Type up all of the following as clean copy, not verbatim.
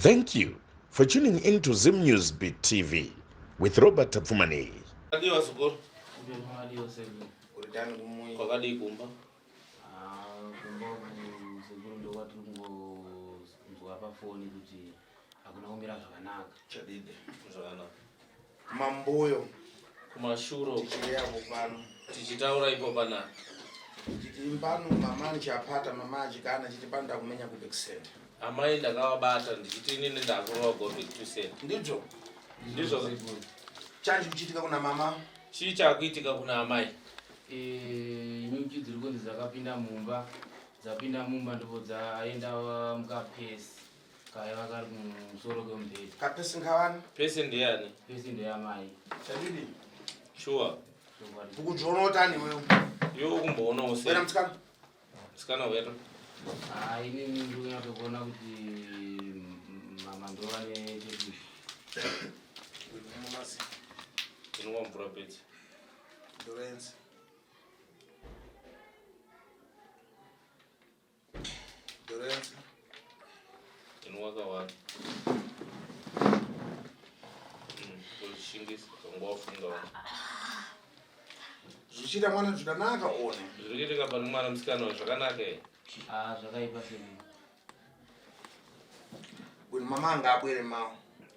Thank you for tuning in to Zim News Beat TV with Robert Tapfumani. Adiwa sukuru. Adiwa segu. Kuritani kumui. Kwa kadi kumba. Kumba segu ndo watu mgo hapa phone kuti hakuna umira zvakanaka. Chadide zvakanaka. Mamboyo kumashuro tichilea kupano tichitaura ipo pana chitimbano mama chapata mama chikana chitipanda kumenya ku back center amai ndakawabata ndichiti inini ndakurowa go back to center ndizvo chanji kuchitika kuna mama chii chakuitika kuna amai nyuchi dziri kunzi dzakapinda mumba ndipo dzaenda mukapesi kaya vakari kumusoro kwemubhedha kapesi ngavani pesi ndiyani pesi ndeyamai chadidi sure ukuzviona utani wewe yo kumboona use wena mtsikana wetu inini ndikunyatsokuona kuti mama ndova netekuti inwa mvura peti Lorenzo inwakawani kushingisa kangwafunga wani zvichita mwana zvakanaka one zviri kuitika pane mwana musikana zvakanaka here zvakaipa seni kuti mama anga abwere mawo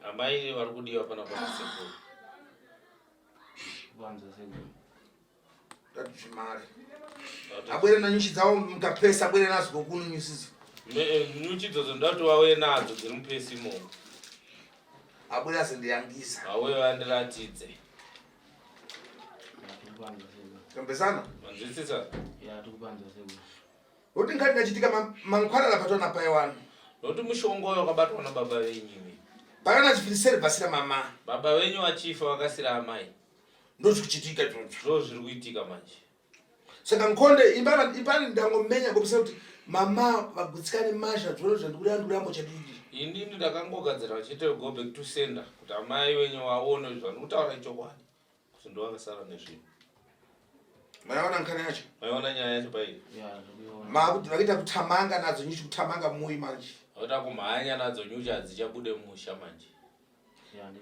amai vari kudiwa pana sekuru kuvanza sekuru tatizvimari abwere nanyuchi dzawo mukapesa abwere nazo kokunu nyusidzo nyuchi idzodzo ndati wauye nadzo dziri mupesi imomo abwere azondiyangisa auye vandiratidze kambesana manzwisisa tikupanza sekuru kuti ngati ngachitika mankhwalala patona paiwana nokuti mushongoyo wakabatwa nababa venyu pakana chifirisere basira mama baba venyu vachifa vakasira amai ndozvikuchitika izvozvo ndo zviri kuitika manje saka nkhonde ipani ndangomenya ngopisa kuti mama vagutsikane masha zvolo zvandikuda ndirambo chadidi inini ndakangogadzira vachite go back to sender kuti amai venyu vaone zvandikutaura chokwadi kuti ndo vakasara nezvinhu maiona nkhani yacho maiona nyaya yacho pairi makuti vakuita kutamanga nadzo nyuchi kutamanga mui manje vakuita kumhanya nadzo nyuchi hadzichabude musha manje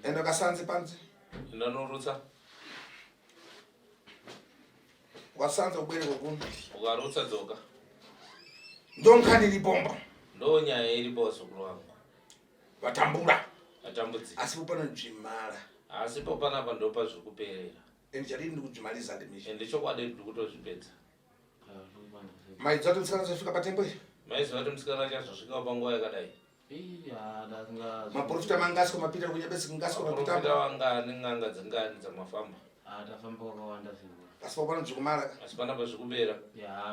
ende ukasanze panze ndanorutsa ukasanza ubwere kokuno ukarutsa dzoka ndo nkhani ilipomba ndo nyaya iripo vasukuru vangu vatambura vatambudzika asipo pano dzvimala asipo panapa ndo pazviri kuperera ende chadidi ndikudzvimaliza ndimisha ende chokwadi ndiri kutozvipedza maidzi ati musikana zvafika patembo iyi maiziva kuti musikana chazvosvikawo panguva yakadai maprofita mangasko mapita kunyabesi kungasko maprofita mapita wangani n'anga dzingani dzamafamba tafamba wakawanda sekuru asipo pano dzvikumala asi panapa zvikubera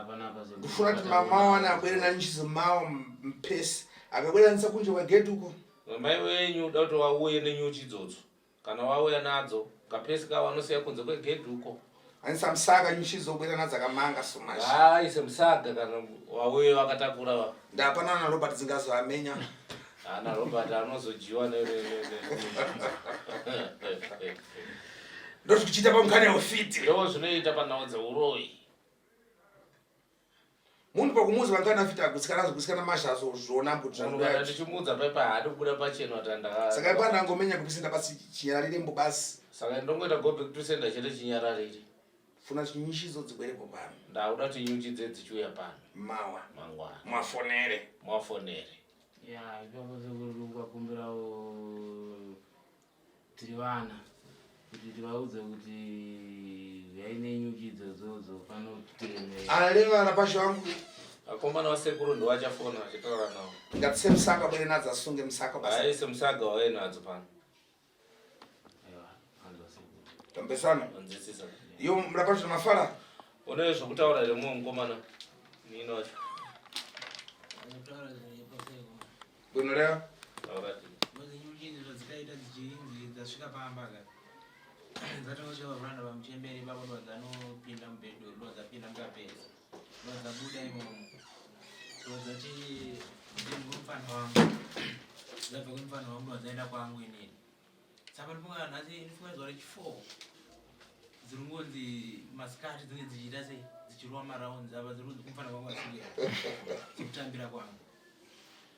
panapa sekuru ndifuna kuti mama wana abwere nanyichizo mawo mpesi akabwera nisa kunje kwagedhi uko mai wenyu uda kuti wauye nenyuchi idzodzo kana wauya nadzo kapesi kawo anosiya kunze kwegedhi uko anisa msaka nyuchi zobwera nadzakamanga somashi ise musaga kana wauye wakatakura ndapana na Robert dzingazoamenya ana Robert anozojiwa ndozvikuchita pamkhani yaufiti ndo zvinoita panhau dzeuroyi munhu pakumuzi vangani afiti agutsikana masha azozviona ndichimudza paipa haadi kubuda pacheno saka ipanda angomenya kupisenda basi chinyararire basi saka ndongoita go back to sender chete chinyararire funa nyuchizo dzibwerepo pano ndauda kuti nyuchi dzedzichiuya pano mawa mangwana mwafonere ipapo sekuru kwakumbirawo tiri vana kuti tivaudze kuti yaine nyuchi idzodzo panotiremera analevana pasho wangu akomana wasekuru ndo wachafona achitaura nawo ngatise musaka bwere nadzi asunge musaka basi aise musaga wauye nadzo pano tambesana anzwisisa iyo murapazvo mafara une zvokutaura here mumwe mukomana nini wacho bwinoreva aurati dzasvika paambaga dzatosvika pakuranda pamuchemberi ipapo dzanopinda mubhedho dzapinda mukapesi dzabuda imomo dzati ndimufana wangu dzabva kumufana wangu dzaenda kwangu inini saka ndifunga nhasi ndifunga zuva rechi4 dziri ngonzi masikati dzinge dzichiita sei dzichirova maraundi apa dziri kumufana wangu asvika dzekutambira kwangu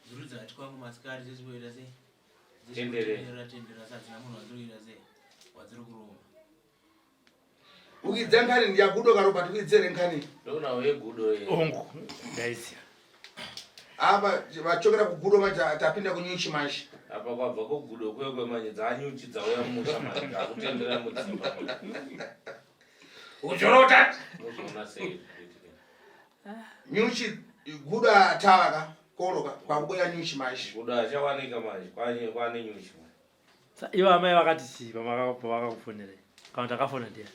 zvirudza ati kwangu masikati dzechitoita sei tendera sadzina munhu wadzirikuita sei wadziri kuruma ukidza nkhani ndiyagudo Robert ukidzere nkhani ndona wegudo ongo ndaiziya apa vachokera kugudo maja tapinda kunyuchi manje apa kwabva kogudo kwemanje dzanyuchi dzauya mumusha manje akutendera mudzimba uchorota muzvona sei nyuchi gudo atavaka koroka kwakuboya nyuchi manje gudo achawanika manje kwane nyuchi manje ivo amai vakati chii pavakakufonera kana takafona ndiya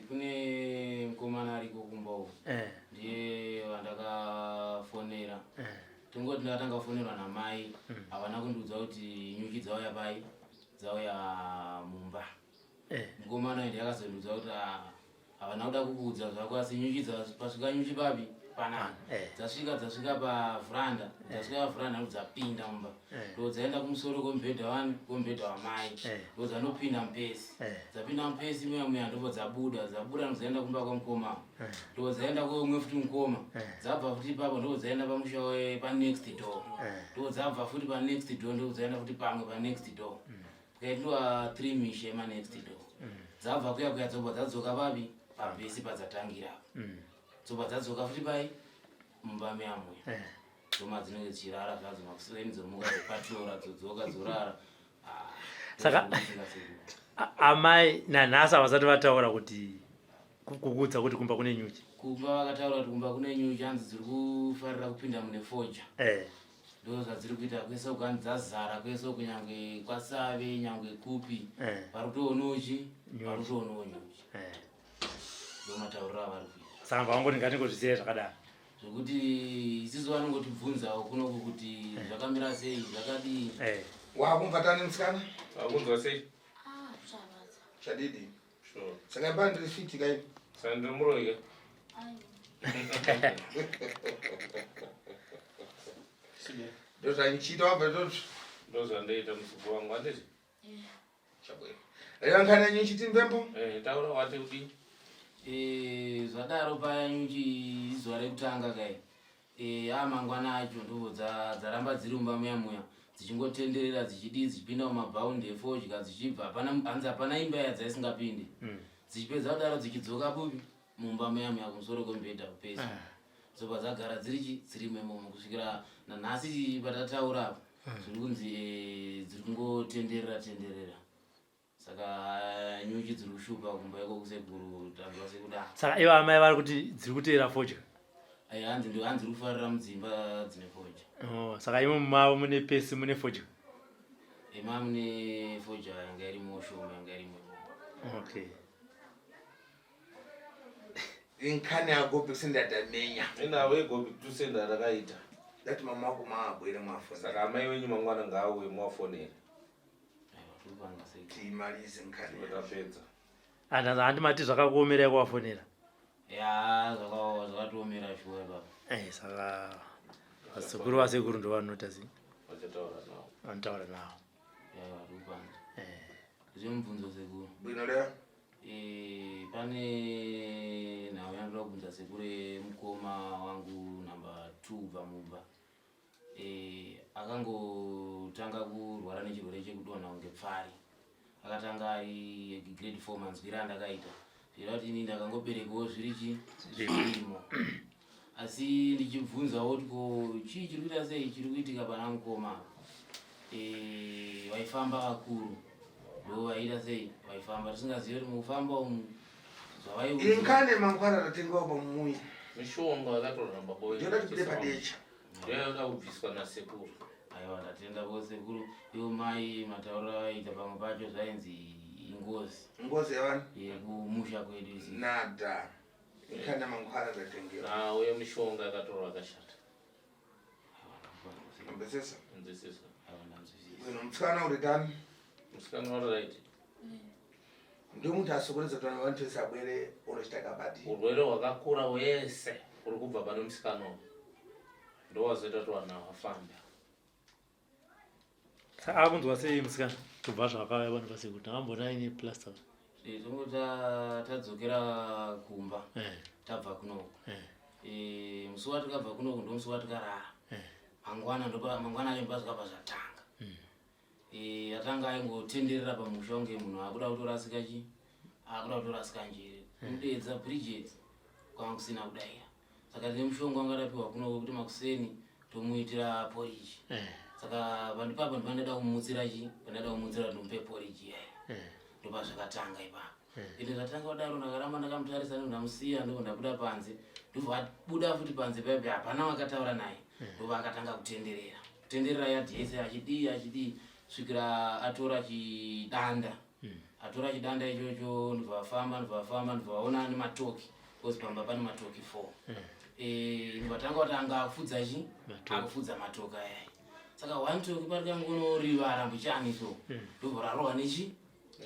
kune mukomana ariko kumbawo ndiye wandakafonera tingoti ndakatanga kufonerwa namai havana kundiudza kuti nyuchi dzauya pai dzauya mumba mukomana ndi yakazondiudza kuti havana kuda kukuudza zvako asi nyuchi pasvika nyuchi papi panapa dzasvika pavhuranda dzasvika pavhuranda ndo dzapinda mumba ndo dzaenda kumusoro kwomubhedha wani kwomubhedha wamai ndo dzanopinda mupesi dzapinda mupesi muya ndipo dzabuda ndozaenda kumba kwamukoma ndo dzaenda kwemwe futi mukoma dzabva futi ipapo ndo dzaenda pamusha panext door ndo dzabva futi panext door ndo dzaenda futi pamwe panext door kaitwa 3 misha emanext door dzabva kuya dzobva dzadzoka papi pambesi padzatangira dzobva dzadzoka futi pai mumba meamwe dzoma dzinenge dzichirara zvadzo makuseni dzomuka dzepatora dzodzoka dzorara saka amai nanhasi havasati vataura kuti kukuudza kuti kumba kune nyuchi kumba vakataura kuti kumba kune nyuchi hanzi dziri kufarira kupinda mune foja ndo zvadziri kuita kwese ukani dzazara kwese kunyange kwasave nyange kupi parutoonochi parutoonowo nyuchi ndo matauriro avari kuita saka vangoti ngatingozvisiya zvakadaro zvokuti isiso vanongotibvunzawo kunoku kuti zvakamira sei zvakadii wakumvatani musikana wakunzwa sei chadidi sure saka ipa ndiri fiti kaini sandimuroike ndo zvandichiita wabva izvozvo ndo zvandaita musuku wangu handiti chabwera reva nkhani yanyu ichiti mvembo taura wati kudini zvadaro paya nyuchi zuva rekutanga kai amangwana acho ndo dzaramba dziri mumba muya dzichingotenderera dzichidii dzichipinda mumabhaundi efodya dzichibva hanzi hapana imba yadzaisingapindi dzichipedza kudaro dzichidzoka bupi mumba muya kumusoro kwemubhedha kupesi dzobva dzagara dziri memomo kusvikira nanhasi patataura zviri kunzi dziri kungotenderera saka nyuchi dziri kushupa kumba iko kusekuru tanzwa sekudaro saka ivo amai vari kuti dziri kuteera fodya hanzi iri kufarira mudzimba dzine fodya saka imo mumavo mune pesi mune fodya ema mune fodya yanga irimo shoma yanga irimo okay inkhani yagobe sendatamenya inawe igobi tusenda rakaita dati mama wako maabwere mwafona saka amai wenyu mangwana ngaauye mwafonera tiimalize nkhani tapedza handimati zvakakuomerai kuvafonera ya zvakatiomera shuwa baba saka vasekuru ndo vanota zi vachataura navo vanotaura navo vatikupanza zvemubvunzo sekuru bwino lea pane nhau yandoda kubvunza sekure mukoma wangu namba 2 ubva mumba akangotanga kurwara nechirwere chekudonha kunge pfari akatanga ari grade 4 manzwiri andakaita zvira kuti ini ndakangoberekawo zviri zvirimo asi ndichibvunzawo kuti ko chii chiri kuita sei chiri kuitika pana mukoma vaifamba vakuru ndo vaita sei vaifamba tisingazivi kuti mukufamba umu zvavaiuza inkhani mangwana tatengawo pamumuyi mishonga yakatoramba ndoda tipinde padecha ndoda kubviswa nasekuru aiwa ndatenda ko sekuru iwo mai matauriro avaita pamwe pacho zvainzi ingozi yavani yekumusha kwedu isi nada inkhani mangwana tatengewa nawe mishonga yakatorwa akashata ambesesa nzwisisa bwino musikana uri tani musikana waraiti ndio muntu asokoreza kuti vantu abwere unochita kabati urwere hwakakura wese uri kubva pane musikana ndo wazoita kuti vanhu vafambe saka akunzwa sei musikana kubva zvakauya vanhu vasekuru takambona aine plaster tongo tadzokera kumba tabva kunoko musi watikabva kunoko ndo musi watikarara mangwana acho mbazvikabva zvatanga atanga aingotenderera pamusha unge munhu akuda kutorasika chi akuda kutorasika njere kudedza Bridget kwanga kusina kudaira saka tine mushonga wangadapiwa kuno kuti makuseni tomuitira porridge saka vanhu papa ndipandada kumutsira chi pandada kumutsira ndompe porridge yayi ndopa zvakatanga ipapo ende zvatanga kudaro ndakaramba ndakamutarisa ndamusiya ndiko ndabuda panze ndobva abuda futi panze paipi hapana wakataura naye ndobva akatanga kutenderera yadhi yese achidii svikira atora chidanda ichocho ndobva afamba ndobva aona nematoki kozi pamba pane matoki 4 ndobva tanga kuti anga afudza chi akufudza matoki ayayi saka one toki parikangonorivara mbuchaniso ndobva rarohwa nechi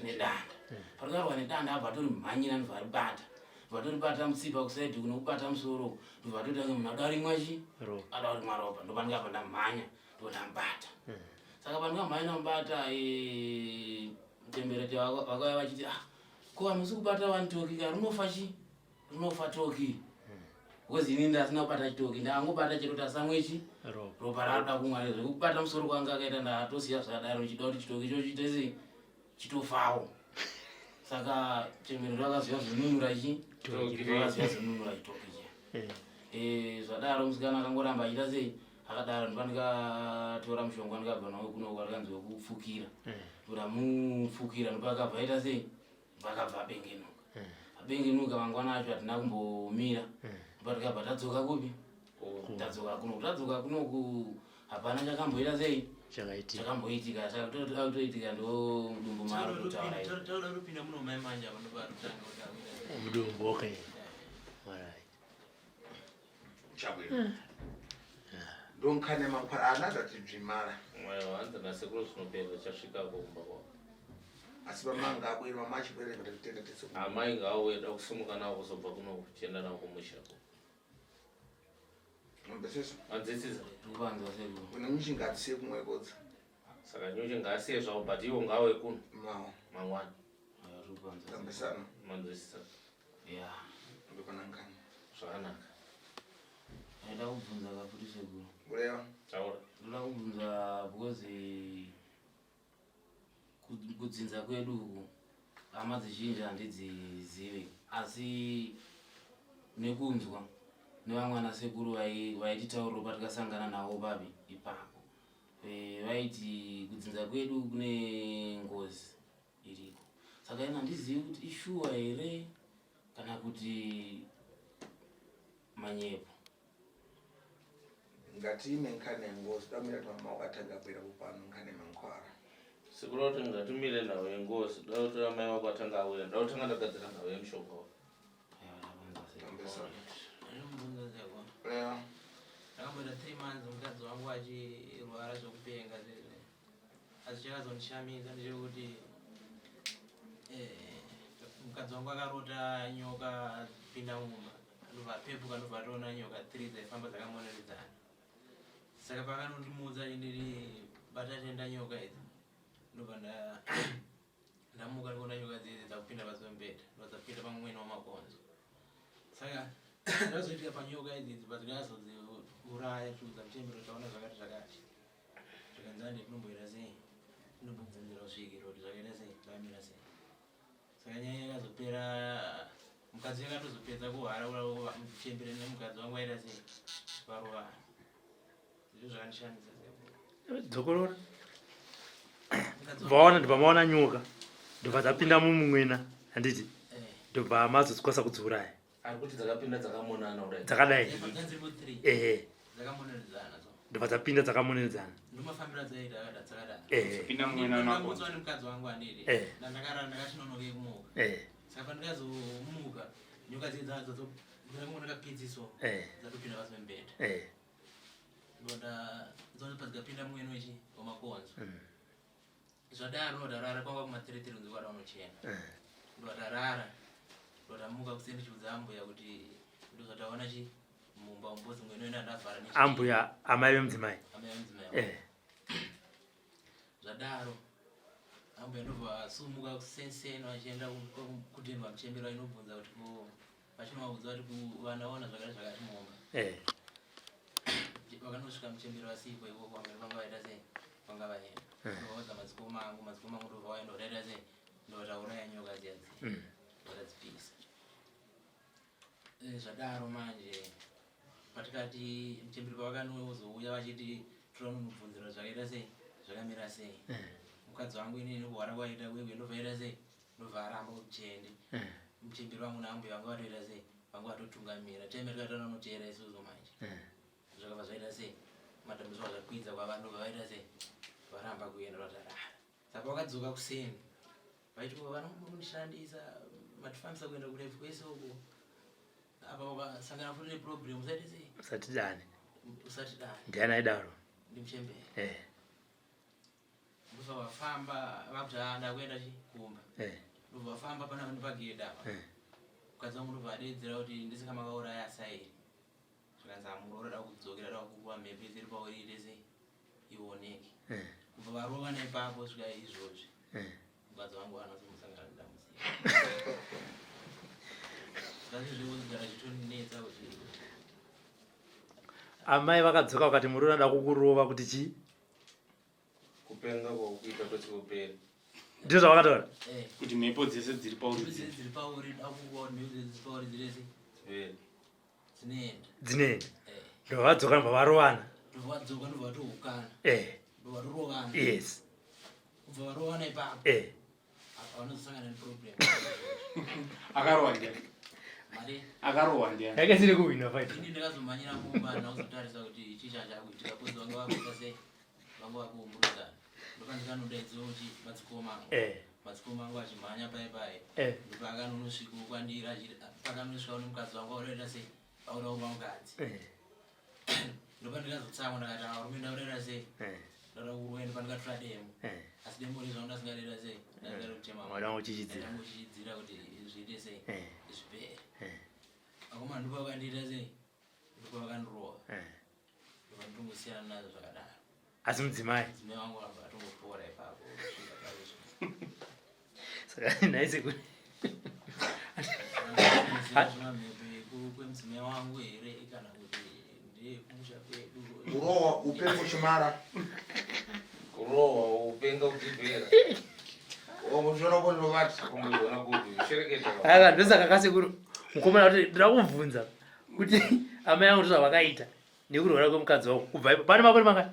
nedanda parikarohwa nedanda abva atori mhanyira ndobva aribata ndobva atoribata mutsipa kusaidhi kuno kubata musoro ndobva atotange munhu ada rimwa chi ada rimwa ropa ndobva ndikabva ndamhanya ndobva ndamubata saka pandikamhanya ndamubata mutemberete vakauya vachiti ko hamusi kubata one toki ka rinofa toki because ini ndasina kubata chitoki ndangobata chero tasamwechi ropa raroda kumwa zvekubata musoro kwanga akaita ndatosiya zvadaro ndichida kuti chitoki icho chitese chitofawo saka chemero rakaziva zvinunura chi rakaziva zvinunura chitoki chi zvadaro musikana akangoramba achiita sei akadaro ndipa ndikatora mushonga ndikabva nawo kuno kwarikanzi wekupfukira ndamufukira ndopa akabva aita sei ndopa akabva abengenuka mangwana acho hatina kumbomira ndopa tikabva tadzoka kupi tadzoka kunoku hapana chakamboita sei chakamboitika chakatoitika ndo mudumbu maro taura rupinda muno mai manja vanobva rutanga mudumbu okay chabwino ndonkhane mankhwala anazatibvimara hanza nasekuru zvinopedza chasvikako kumba kwavo asi vamanga abwera mama achibwereka tatitenda tese amai ngaaweda kusumuka nawo kuzobva kuno kuchienda nawo kumushako nombeseso anzisiza ndikupanza seku kuna nyuchi ngatisie kumwe kodza saka nyuchi ngaasiye zvawo but iwo ngaawe kuno mawo mangwana ndikupanza tambesana manzwisisa ya ndokanankani zvakanaka aida kubvunza kafuti sekuru kuleva taura ndoda kubvunza because kudzinza kwedu uku hama dzizhinji handidzizive asi nekunzwa nevamwe anasekuru vaititauriro patikasangana navo papi ipapo vaiti kudzinza kwedu kune ngozi iriko saka ina handizivi kuti ishuwa here kana kuti manyepo ngati ine nkhane yengozi damira kuti mama wakatanga bwera kupano nkhane mankhwara sekuru kuti ngatimire nawo yengozi da kuti amai wako atanga awira da kuti anga ndagadzira nawo yemushonga wako tambesana ndinobvunza sekwa kuleva ndakamboita 3 months mukadzi wangu achirwara zvokupenga asi chakazondishamisa ndechekuti mukadzi wangu akarota nyoka pinda mumba ndobva apepuka ndobva atoona nyoka 3 dzaifamba dzakamoneredzana saka pakanondimudza ndiri bata tenda nyoka idzi ndobva ndamuka ndikuona nyoka dzidzi dzakupinda pasi pemubhedha ndodzapinda pamumweni wamakonzo saka ndazoitika panyoka idzidzi padzikazodziuraya chiudza muchembero taona zvakati zvakanzani ndinomboita sei ndinombobvunzira kusvikira kuti zvakaita sei zvamira sei saka nyaya yakazopera mukadzi yakatozopedza kuhara muchembere nemukadzi wangu aita sei varovana izvo zvakandishamisa dzokorora vaona ndobva maona nyoka ndobva dzapinda mumumwena handiti ndobva mazodzikwasa kudziuraya ari kuti dzakapinda dzakamonana kudai dzakadai nzvimbo 3 dzakamoneredzana ndobva dzapinda dzakamoneredzana ndomafambira dzaita dzakadai pinda mumwena ndamutswa nemukadzi wangu aniri ndakachinonoke kumuka saka pandikazomuka nyoka dzidzi dzakaona kapidziso dzatopinda pasi pemubhedha ndonda dzikapinda mumweni wechi wamakonzo zvadaro ndodarara kwanga kuma3 unzi kwada unochena ndodarara ndodamuka kuseni chiudza ambuya kuti ndozvataona chi mumba umbozi mwene enda ndavhara ambuya amai vemudzimai zvadaro ambuya ndobva asumuka kusensena achienda kudenhwa muchembero inobvunza kuti vachinovabvunza kuti vanaona zvakati mumba vakanosvika muchembero asipo ikoko vamwe vanga vaita sei vanga vaenda ndovaudza madziko mangu ndobva waenda udaita sei ndotauraya nyoka dzidzi vakadzipisa zvadaro manje patikati mutemberi pavakanozouya vachiti tonomubvunzira zvakaita sei zvakamira sei mukadzi wangu inini kuhwara kwaita wewe ndobvaita sei ndobva aramba kuti mutemberi vangu naambuya vanga vatoita sei vanga vatotungamira temberi katanonoteera isusu manje zvakabva zvaita sei madambudziko zvakwidza kwava ndobva vaita sei varamba kuenda vatarara saka vakadzoka kuseni vaiti vanombondishandisa matifambisa kuenda kurefu kwese uko apa vakasangana futi neproblem usaite sei usati dani ndiani aidaro ndimuchembere ndobva vafamba vakuti ndakuenda kumba ndobva vafamba pana pagedha apa mukadzi wangu ndobva adedzera kuti ndisingamakauraya asairi zvikanzi amuroda kudzokera da kukuwa mhepo dziri paurite sei ioneke kubva varova naipapo svika izvozvi mukadzi wangu anazomusangana nedambudziko zvazvizvigara chitonetsa kuti amai vakadzoka vakati muri unoda kukurova kuti chii kupenga kwakuita kwechikupera ndizvo zvavakatora kuti mhepo dzese dziri pauri dziri pauri dakukuwa mhepo dziri pauri dzirese dzinoenda ndovadzoka ndobva varovana ndovadzoka ndobva tohukana ndobva torovana yes kubva varovana ipapo apa vanozosangana neproblem akarohwa ndiani yake siri kuwina fight ini ndakazomhanyira mumba ndauzotarisa kuti chii chakuitika kunzi vanga vakuita sei vanga vakuumburudzana ndopandikanodaidziwa kuti madziko mangu achimhanya paipai ndopakanonosvika kwandiri pakanosvika nemukadzi wangu audaita sei auda kuva mukadzi ndopandikazotsamwa ndakati varume ndaudaita sei ndauda kuruenda pandikatora demo asi demo rizvangu ndasingadaita sei ndasingaita kuchichidzira kuti zviite sei zvipere akoma ndopavakandiita sei ndopavakandirova ndopanditongosiyana nazvo zvakadaro asi mudzimai wangu atongopora ipapo saka naisi kuti kwemudzimai wangu here kana kuti ndekumusha kwedu kurohwa upenga uchimara kurohwa upenga uchipera zviona kundovati kumboiona kuti shereketa aka ndosaka kasekuru mukomana kuti ndira kubvunza kuti amai angu ndozvavakaita nekurwara kwemukadzi wako kubva ipo pane makore mangani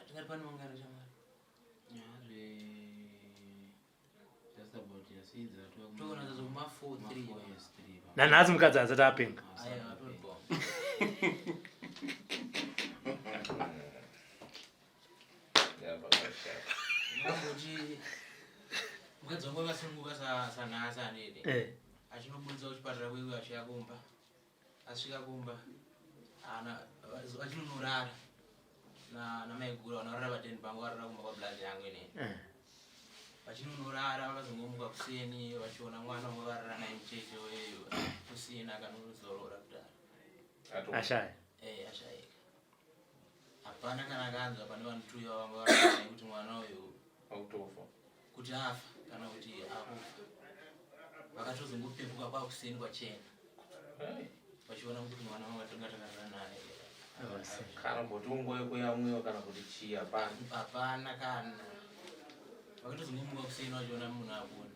tingati pane mangari chamari togona zazoma 4-3 nanhasi mukadzi asati apenga kuti mukadzi wangu akasununguka sanhasi anede achinobudza kuchipatara kwewe achiya kumba asvika kumba achinonorara namaigura vanorara pateni pangu varara kumba kwablazi yangu inei vachinonorara vakazongomuka kuseni vachiona mwana wangu varara naye mucheche kusina kanozorora kudaro ashaya ashayika hapana kana akanzwa pane vanotuya vanga varara naye kuti mwana uyu autofa kuti afa kana kuti akufa vakatozongopepuka kwakuseni kwachena vachiona kuti mwana wangu atongatakara naye kana mboti ungoyekuyamwiwa kana kuti chii hapana kana vakatozongomuka kuseni vachiona munhu akuna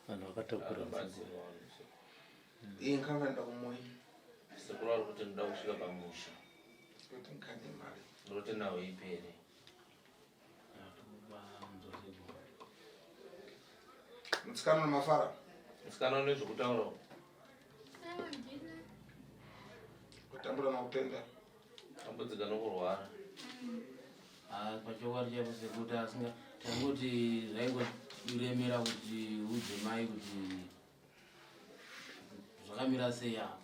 vanhu vakatokura inkangaenda kumoyi sekurari kuti ndoda kusvika pamusha ndoti nawo ipere mutsikana namafara musikana unezvokutaurawo kutambura nakupenga tambudzika nokurwara pachokwadi chapo sekuti asinga tangoti zvaingoremera kuti udzimai kuti zvakamira sei apa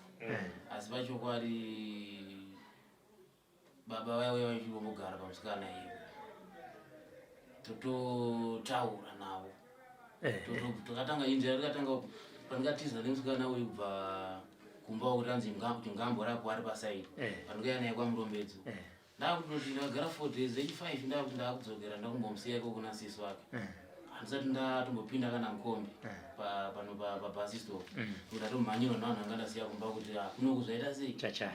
asi pachokwadi baba vaiuya vachimbogara pamusikana ivo tototaura navo takatanga inzira rikatanga pandingatiza nemusikana uyu kubva kumba kuti anzi ngambo rako ari pasaidi pandingaya naye kwamurombedzo ndakuti ndagara 4 days echi5 ndakuti ndakudzokera ndakumbomusiya iko kuna sisi wake handisati ndatombopinda kana Nkombe pano pabus stop ndatomhanyirwa navanhu vanga ndasiya kumba kuti kuno kuzoita sei chachai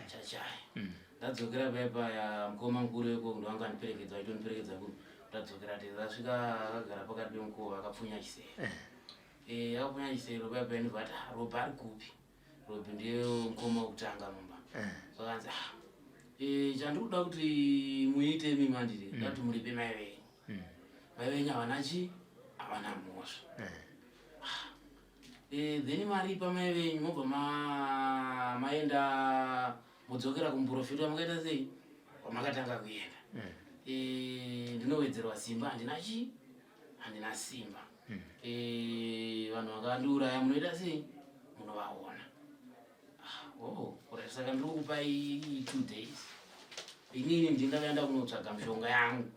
ndadzokera paya mukoma mukuru weko ndo wanga andiperekedza aitoniperekedza ku ndadzokera tasvika akagara pakati pemukova akapfunya chisero akapfunya chisero paya ndibva ati Robi ari kupi? Robi ndiye mukoma wekutanga mumba vakanzi chandikuda kuti muite imi mandiri ndati muripe mai venyu. Mai venyu havana mhosva. Then maripa mai venyu mobva maenda mudzokera kumuprofita mukaita sei? Wamakatanga kuenda. Ndinowedzerwa simba handina simba. Vanhu vakandiuraya munoita sei? Munovaona. Saka ndiri kukupai 2 days. Inini ndingaenda kunotsvaga mishonga yangu.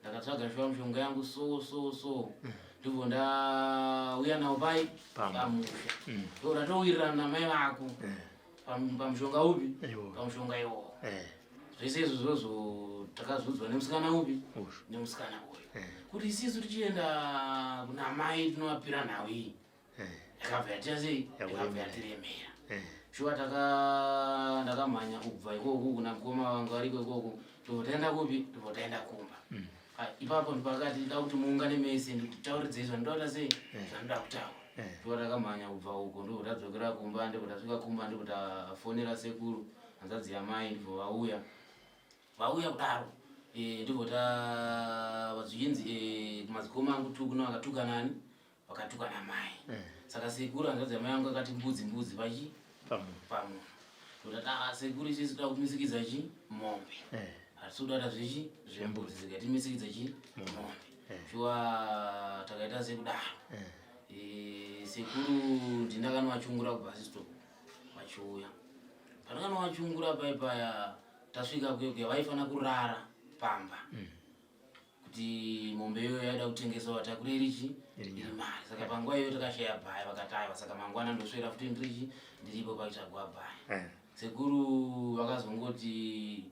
Ndakatsvaga mishonga yangu so ndibvo ndauya nawo pai pamusha. Ndoratowirana namai vako pamushonga upi? Pamushonga iwowo. Zvese izvozvo takazodzwa nemusikana upi? Nemusikana uyu. Kuti isisu tichienda kuna mai tinovapira nhau iyi. Yakabva yatia sei? Yakabva yatiremera. Shuwa ndakamhanya kubva ikoko kuna mukoma wangu ariko ikoko totaenda kupi? Totaenda kumba. Ipapo ndipakati ndida kuti muungane mese ndikutauridzei zvandoda sei? Zvandoda kutaura. Shuwa ndakamhanya kubva uko ndibvo tadzokera kumba ndibvo tasvika kumba ndibvo tafonera sekuru hanzvadzi yamai ndibvo vauya kudaro ndibvo vazvinzi madzikoma angu tukuno vakatuka nani? Vakatuka namai. Saka sekuru hanzvadzi yamai angu akati mbudzi pachi? Pamunhu. Ndotati sekuru isisi toda kumisikidza mombe. Hatitoda zvembudzi zikatimisikidza mombe. Shuwa takaita sekudaro. Sekuru ndindakanowachungura kubus stop vachiuya. Pandakanowachungura paya tasvika kuya vaifana kurara pamba. Kuti mombe iyoyo yaida kutengeswa takure iri mari. Saka panguva iyoyo takashaya bhaya vakataiwa. Saka mangwana ndoswera futi ndiripo pachitsvagwa bhaya. Sekuru vakazongoti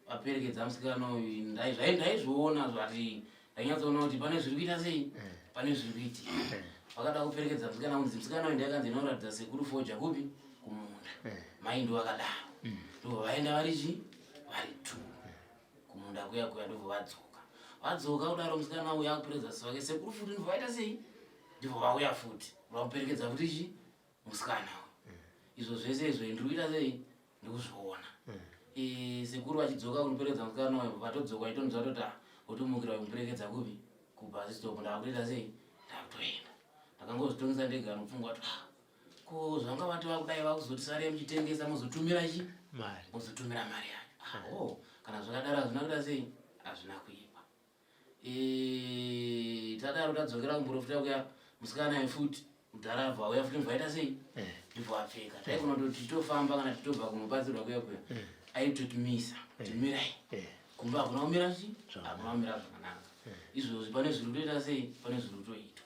vaperekedza musikana uyu ndaizviona zvati ndanyatsoona kuti pane zviri kuita sei? Pane zviri kuitika. Vakada kuperekedza musikana unzi musikana uyu ndakanzi ndinoratidza sekuru foja kupi? Kumunda. Mai ndo vakadaro. Ndibvo vaenda vari 2 kumunda kuya ndibvo vadzoka kudaro musikana uyu akuperedza sivake sekuru futi ndibvo vaita sei? Ndibvo vauya futi vamuperekedza futi musikana uyu. Izvo zvese izvo ndiri kuita sei? Ndikuzviona. Sekuru vachidzoka kunoperekedza musikana uyu vatodzoka itonzwa kuti utomukira kumuperekedza kupi? Kubus stop. Ndakutoita sei? Ndakutoenda. Ndakangozvitongesa ndega nopfungwa kuti ko zvanga vati vakudai vakuzotisare muchitengesa muzotumira mari. Muzotumira mari yacho. Kana zvakadaro hazvina kuita sei? Hazvina kuipa. Tadaro tadzokera kumuprofita kuya musikana uyu futi mudharavha auya futi mvaita sei? Ndibvo apfeka. Taigona kuti titofamba kana titobva kunobatsirwa kuya aitotimisa. Timirai. Kumba hakuna kumira hakuna kumira zvakanaka. Izvozvi pane zviri kutoita sei? Pane zviri kutoitwa.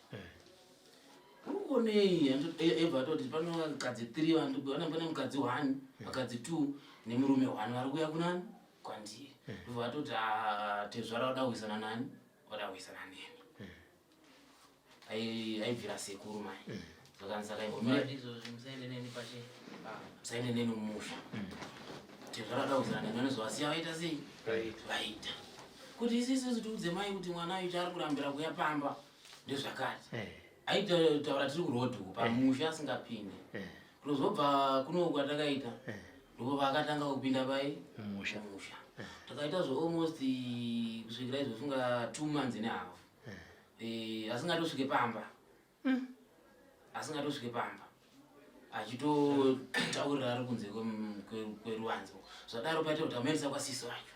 Ukonei ebva atoti pano vakadzi 3 vandiona pane mukadzi 1, vakadzi 2 nemurume 1 vari kuya kunani? Kwandiri. Ndibvo vatoti tezvara wada kuisana nani? Wada kuisana neni. Aibvira sekuru mai. Zvakanzaka izvozvi musaende neni pache. Musaende neni mumusha. Tezvara wada kuisana neni vanozovasiya vaita sei? Vaita. Kuti isisi tiudze mai kuti mwana uyu ari kurambira kuya pamba ndezvakati. Aitaura tiri kurodhu pamusha asingapinde. Kunozobva kuno kwatakaita ndipo vakatanga kupinda pai mumusha. Takaita almost kusvikira izvofunga 2 months and a half. Asingatosvike pamba. Asingatosvike pamba. Achitotaurira ari kunze kweruwanzo. Zvadaro paita kuti tamuendesa kwasisi wacho.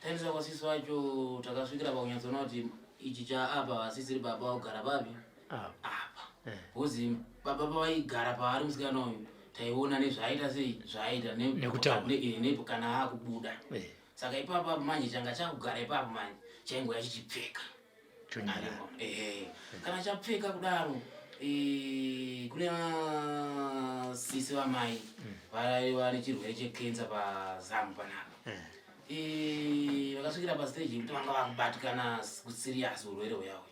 Taendesa kwasisi wacho takasvikira pakunyatsoona kuti ichi chaapa vasisiri baba kugara papi? Apa. Uzi baba vaigara paari musikana uyu. Taiona nezvaaita sei? Zvaaita kana akubuda. Saka ipapo manje changa chakugara ipapo manje chaingoya chichipfeka. Kana chapfeka kudaro kune sisi vamai vari chirwere chekenza pazamu panapa. Vakasvikira pastage kuti vanga vakubatikana kusiriasi urwere hwuyahwe.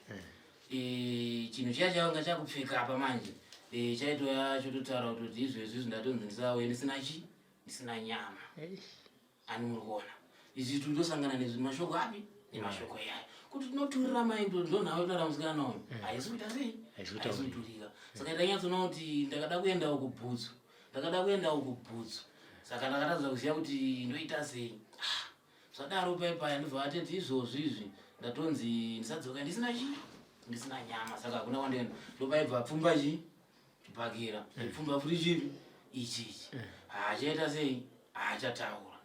chinhu chiya changa chakupfeka apa manje chaitoya chototaura kuti izvezvi ndatonzi ndisawe ndisina nyama ani muri kuona izvi tindosangana nezvimashoko api nemashoko yayo kuti tinoturira mai ndonhawe kutaura musikana uyu haisi kuita sei haisi kuturika saka ndanyatsoona kuti ndakada kuendawo kubhutsu saka ndakatadza kuziva kuti ndoita sei zvadaro paipaya ndibva ateti izvozvi izvi ndatonzi ndisadzoka ndisina nyama saka hakuna kwandienda ndopaibva pfumba chipakira pfumba futi chipi ichichi chaita sei chataura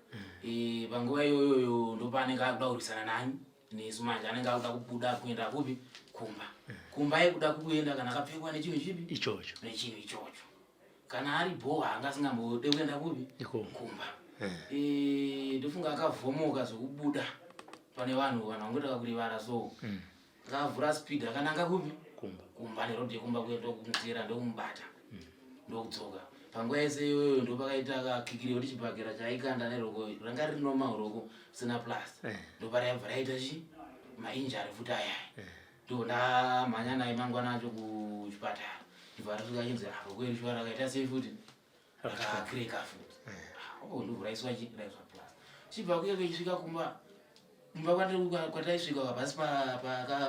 panguva iyoyoyo ndopaanenge akuda kurisana nani nesu manje anenge akuda kubuda kuenda kupi kumba aikuda kuenda kana akapfekwa nechinhu chipi nechinhu ichocho kana ari bhoha anga asingambode kuenda kupi kumba ndofunga akavhomoka zvokubuda pane vanhu vangotaka kurivara so akavhura speed akananga kupi kumba nerodhi yekumba kuenda kumutera ndokumubata ndokudzoka panguva yese iyoyo ndopakaita kakikiri kuti chibhakira chaikanda neroko ranga rinoma roko sina plus ndoparaibva raita mainjari futi ayaya ndo ndamhanya naye mangwana acho kuchipatara ndibva rasvika chinzi roko iri shwa rakaita sei futi rakakireka futi ndobva raiswa plus chibva kuye kuchisvika kumba kwataisvika pasi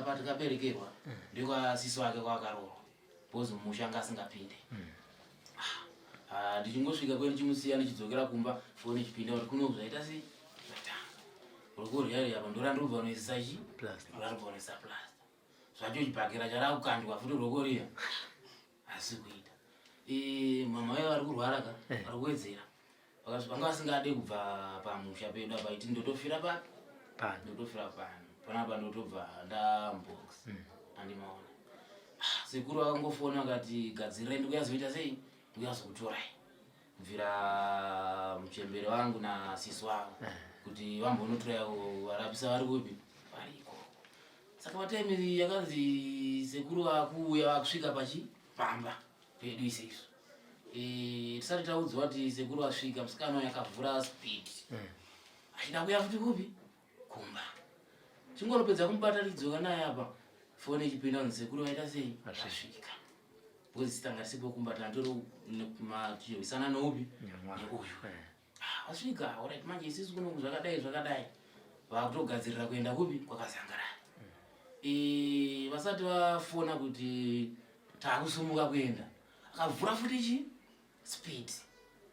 patikaberekerwa ndekwasisi wake kwakarohwa bhozi mushanga asingapinde ndichingosvika kwedu chimusiya ndichidzokera kumba foni chipinda kuti kuno zvaita sei zvatanga roko riyari apa ndorandobva noisisa ndorandobva noisa plus zvacho chibhakira charakukandwa futi roko riya asi kuita mama vayo vari kurwara ka vari kuwedzera vanga vasingade kubva pamusha pedu apa iti ndotofira papi ndotofira pano panapa ndotobva ndambox andimaona sekuru vakangofona akati gadzirai ndikuyazoita sei ndikuyazokutorai kubvira muchembere wangu nasisi wangu kuti vambonotorai varapisa vari kupi vari ikoko saka mataimi yakanzi sekuru vakuuya vakusvika pachipamba pedu iseiso tisati taudzwa kuti sekuru vasvika musikana uyu akavhura speed achida kuya futi kupi kumba chingonopedza kumubata lidzoka naye apa foni ichipinda kuti sekuru vaita sei vasvika bhozi sitanga risipo kumbata ndoro matirwisana noupi neuyu vasvika orit manje isisi kuno zvakadai vakutogadzirira kuenda kupi kwakazangarara vasati vafona kuti takusumuka kuenda akavhura futi speed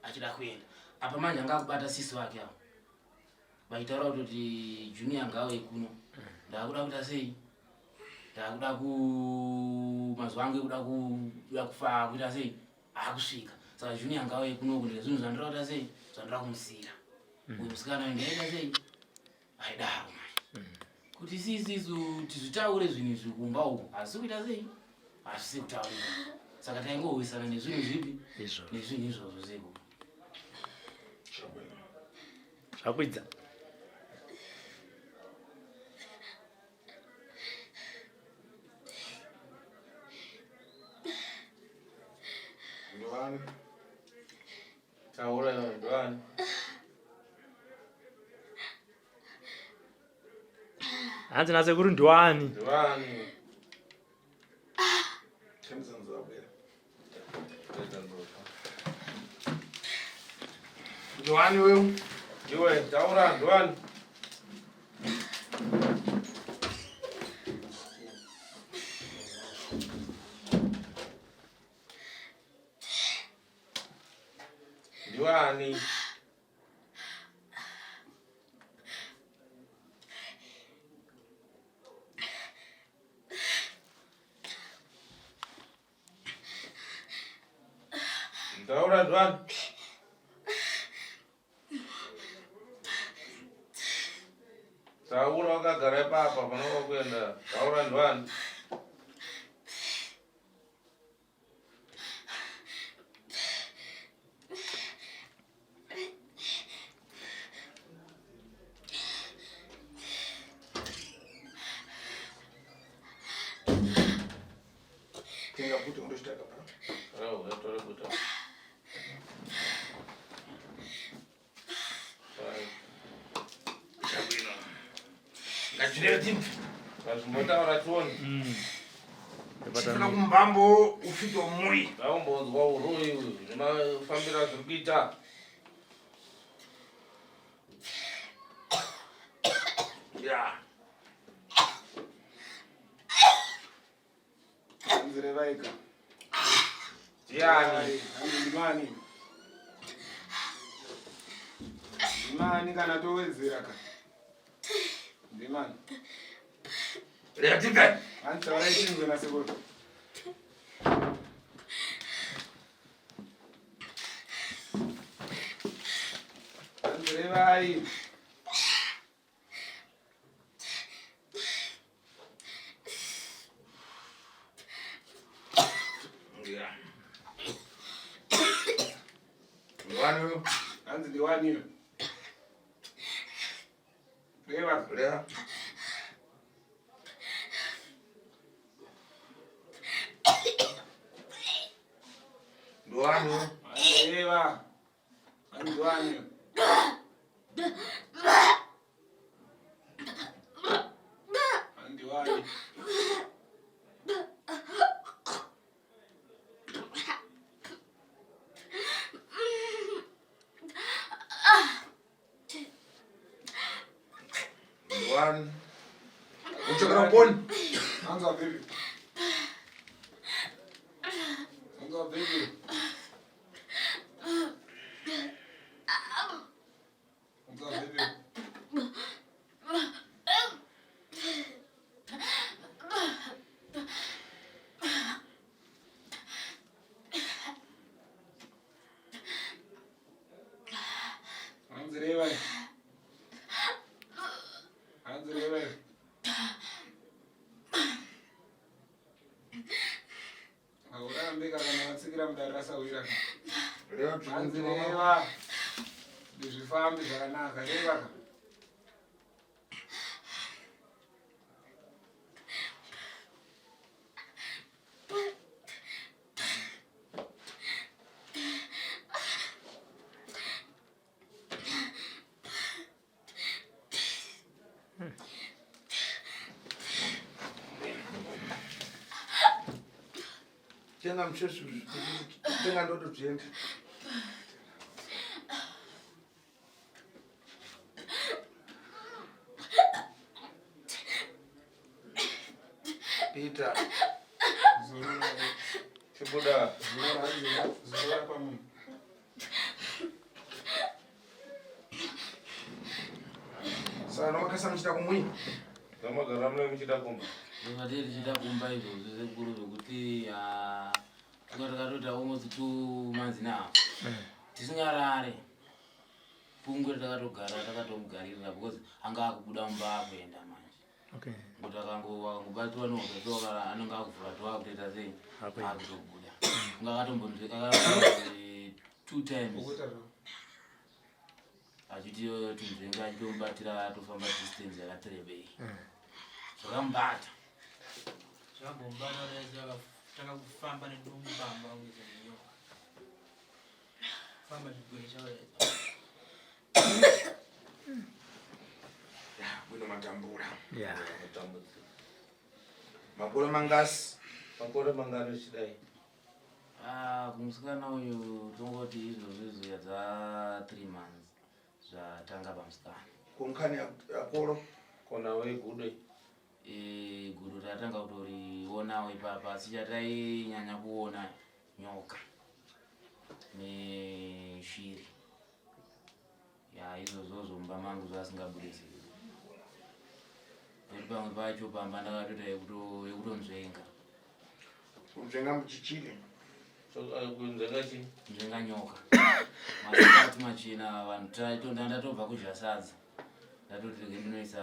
achida kuenda apa manje anga akubata sisi wake apo vaitaura kuti junior ngawe kuno ndakuda kuita sei ndakuda mazuva angu ekuda kufa kuita sei akusvika saka junior ngawe kuno kuti zvinhu zvandira kuita sei zvandira kumusira uyu musikana ndaita sei aidaro manje kuti sisisu tizvitaure zvinhu izvi kumba uku hazisi kuita sei hazvisi kutaurika saka taingohwisana nezvinhu zvipi nezvinhu izvozvo zeko zvakuidza Ndwani taura ndwani hanzi nasekuru ndwani ndwani wewe iwe taura ndwani ndwani taura ndwani taura wakagara papa panova kuenda taura ndwani Tenga puto undoshtaka pa. Rao yatore puto ngachirero timfu ngazvimbotaura tione chifuna kumbambo ufike umuri Ndaumbonzwa urui zvinofambira zviri kuita. ya Nzire vaika. Ndiani? Ndimani. Ndimani kana towedzera ka. Ndimani. Reative. Anti waraiti na sekolo. Nzire vai. Wanu Anti diwani. Leva. lea Wanu Leva. Anti diwani. Anti diwani. Wanu uchokera uponi Anza vipi? Anza vipi? Anza vipi? Anza rewa. Anza rewa. Ahora mbeka kana watsikira mudarasa uira. leo Anza tukunzira rewa. Ndizvifambi zvakanaka rewa. tenga msheshu tenga ndoto tuende Peter Zorora. Chibuda. Zorora pamunhu. sana wakasa mchita kumwi Zamagara mune muchida kumba. Zvatiri tichida kumba izvozvo sekuru zvokuti takatota almost 2 months now tisingarare pungwe takatogara takatomugarira because anga akubuda mumba akuenda manje Okay. kuti akangobatwa nohoketoka anenge akuvhura toakutoita sei Akuenda. akutobuda unga akatombonzveka 2 times achiti tunzvenga achitomubatira atofamba distance yakatirebei zvakamubata Zvambombana reza takakufamba nedumbamba uize nenyoka. Famba zvigwesha reza. bwino matambura Yeah. Mutambudziko. makore mangasi Makore mangani chidai. kumusikana uyu tongoti izvozvo dza 3 months zvatanga pamusikana kunkhani yakoro Kona wegude. gudu ratanga kutorionawo ipapa asi chatainyanya kuona nyoka neshiri izvozvo mumba mangu zvasingabudisi kuti pamwe pacho pamba ndakatota yekutonzvenga kunzvenga muchichile Kunzenga chi? nzvenga nyoka masikati machena vanhu ndatobva kudya sadza ndatoti rege ndinoisa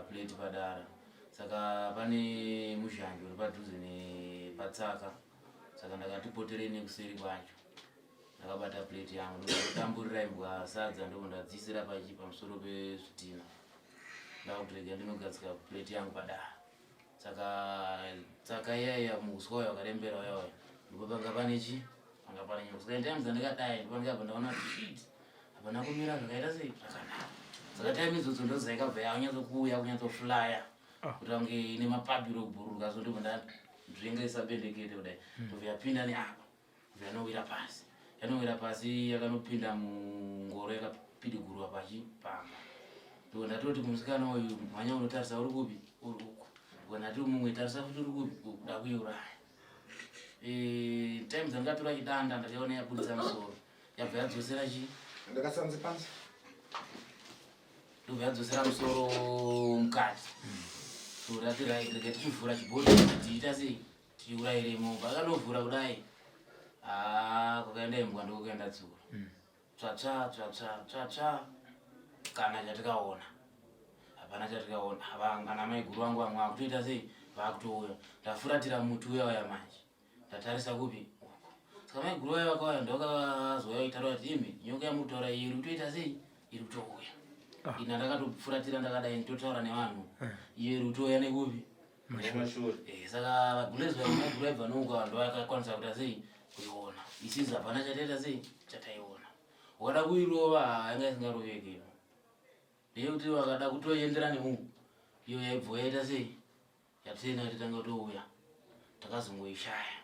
plate padara saka pane muzhanji uri padhuze nepatsaka saka ndakatipoterei nekuseri kwacho ndakabata plate yangu ndotamburira imbwa sadza ndondadzisira pamusoro pezvitina ndakuti rege ndinogadzika plate yangu padara saka iyaiya muuswa uyo wakarembera uyauya ndipo panga pane chi panga pane nyoka saka times ndandikadai ndipo ndikabva ndaona kuti shit hapana kumira zvakaita sei zvakanaka saka time idzodzo ndozaikabva yanyatsokuuya kunyatsoflya kuti ange ine mapabiro okubhururuka so ndipo zvinge sabendekete kudai toviyapinda neapa vyanowira pasi yanowira pasi yakanopinda mungoro yakapidigurwa pachipamba ndondatoti kumusikana uyu mhanya unotarisa uri kupi uri uku ndonati mumwe tarisa futi uri kupi kuda kuiuraya time dzandatora chidanda ndakaona yabudisa musoro yabva yadzosera ndakasanze pansi ndobva yadzosera musoro mukati ndati rege tichivhura chibhodi tiita sei tiurayiremo pakanovhura kudai kukaenda imbwa ndokukaenda tsuro tsvatsva kana chatikaona hapana chatikaona ana mai guru vangu vamwe vakutoita sei vakutouya ndafuratira muti uya waya manje ndatarisa kupi uko saka mai guru vaya vakauya ndokazouya itaura kuti imi nyoka yamutaura iyi iri kutoita sei iri kutouya ina ndakatofuratira ndakadai nditotaura nevanhu iyo iri kutouya nekupi saka vagurezva maguru aibva nouka ndo akakwanisa kuita sei kuiona isizi hapana chataita sei chataiona wakada kuirova yanga isingarovekemo ndeyekuti wakada kutoendera nemunhu iyo yaibva yaita sei yatena kuti tanga kutouya takazongoishaya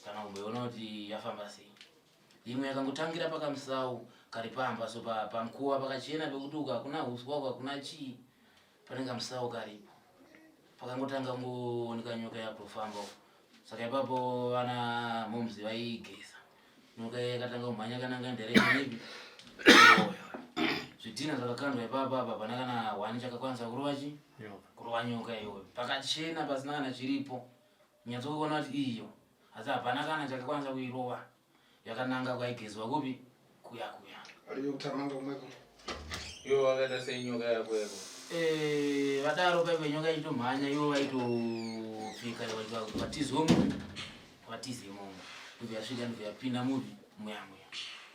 kana kumboiona kuti yafamba sei imwe yakangotangira pakamusau kari pamba so pamkuwa pakachena pekuti uko hakuna huswa uko hakuna chii panenge musau karipo pakangotanga ngooneka nyoka yakutofamba saka ipapo vana momzi vaigeza nyoka yakatanga kumhanya kananga ndereinipi zvidhina zvakakandwa ipapo apa pana kana wani chakakwanisa kurova nyoka iyoyo pakachena pasina kana chiripo nyatsokuona kuti iyo asi hapana kana chakakwanisa kuirova yakananga kwaigezwa kupi kuya aliyo kutamanga kumweko iwo wakaita sei nyoka yako yako vadaro paive nyoka ichitomhanya ivo vaitopfika vatizemo ndoviyasvika ndoviyapinda mupi muya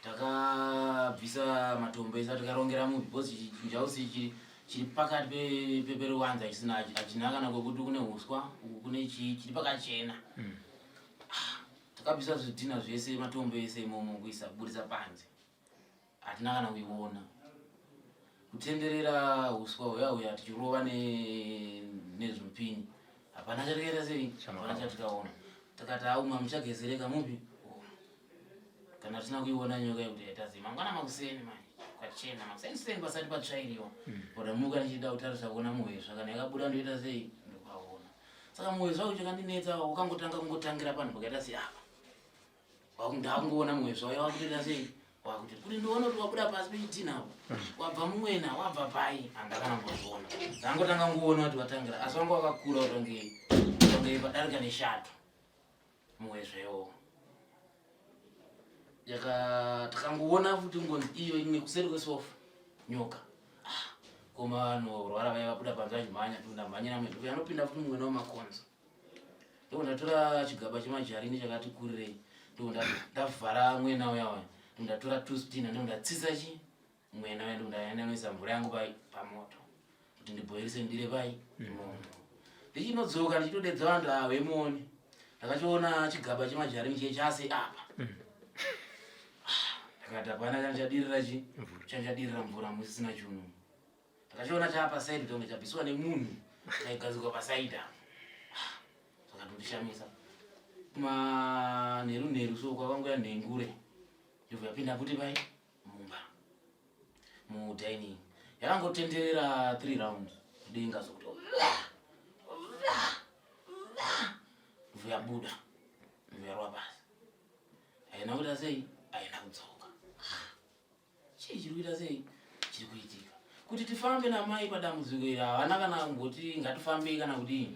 takabvisa matombo esa tikarongera mupi bhozi njausi chiri pakati peperuwanza chisina hachina kana kwekuti kune huswa uku kune chiri pakachena takabvisa zvidhina zvese matombo ese imomo kuburisa panze hatina kana kuiona kutenderera huswa huya tichirova nezvipini hapana chatikaita sei hapana chatikaona takati aumwa muchagezereka mupi kana tisina kuiona nyoka yekuti yaita sei mangwana makuseni manje kwachena makuseni pasati patsvairiwa odamuka nichida kutarisa kuona muhwezva kana yakabuda ndoita sei ndokaona saka muhwezva ucho kandinetsa wakangotanga kungotangira panhu pakaita sei apa ndakungoona muhwezva uya wakutoita sei wakuti kuti ndiona kuti wabuda pasi pechidhinapo wabva mumwena wabva pai handakana mbozviona dzangotanga ngoona kuti watangira asi wanga wakakura utonge padarika neshato muhwezvewo takangoona futi ngonzi iyo imwe kuseri kwesofa nyoka koma vanhu rwara vaya vabuda panze vachimhanya ndamhanyira mwe anopinda futi mumwena wemakonzo ndondatora chigaba chemajarini chakati kurirei ndavhara mwena uyawaya ndondatora tustina ndondatsisa mwena waya ndondaendanoisa mvura yangu pamoto kuti ndibhoirise ndire pai imomo ndichinodzoka ndichitodedza vanhu avemoni ndakachiona chigaba chemajarini chechase apa ndakati hapana chanchadirira mvura musisina chunu ndakachiona chaapasaidi tonge chabviswa nemunhu chaigadzikwa pasaidi apa saka ndondishamisa manheru so kwakangoya nhengure ndobva yapinda kuti pai mumba mudining yakangotenderera 3 rounds kudenga sokuti ndobva yabuda ndobva yarwa pasi haina kuita sei haina kudzoka chii chiri kuita sei chiri kuitika kuti tifambe namai padambudziko iri havana kana kungoti ngatifambei kana kuti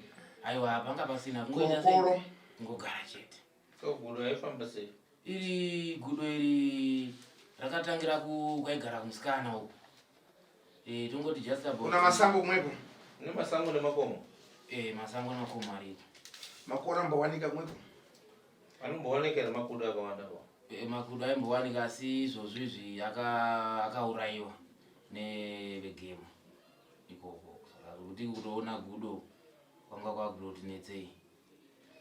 aiwa panga pasina kungoita sei ngogara chete so gudo yaifamba sei iri gudo iri rakatangira kwaigara kumusikana uko tongoti just about kuna masango mwepo nemasango nemakomo masango nemakomo ariko makora ambowanika mwepo anomboonekera makudo akawanda po makudo aimbowanika asi izvozvo izvi akaurayiwa nevegemu ikoko saka kuti kutoona gudo kwanga kwakutotinetsei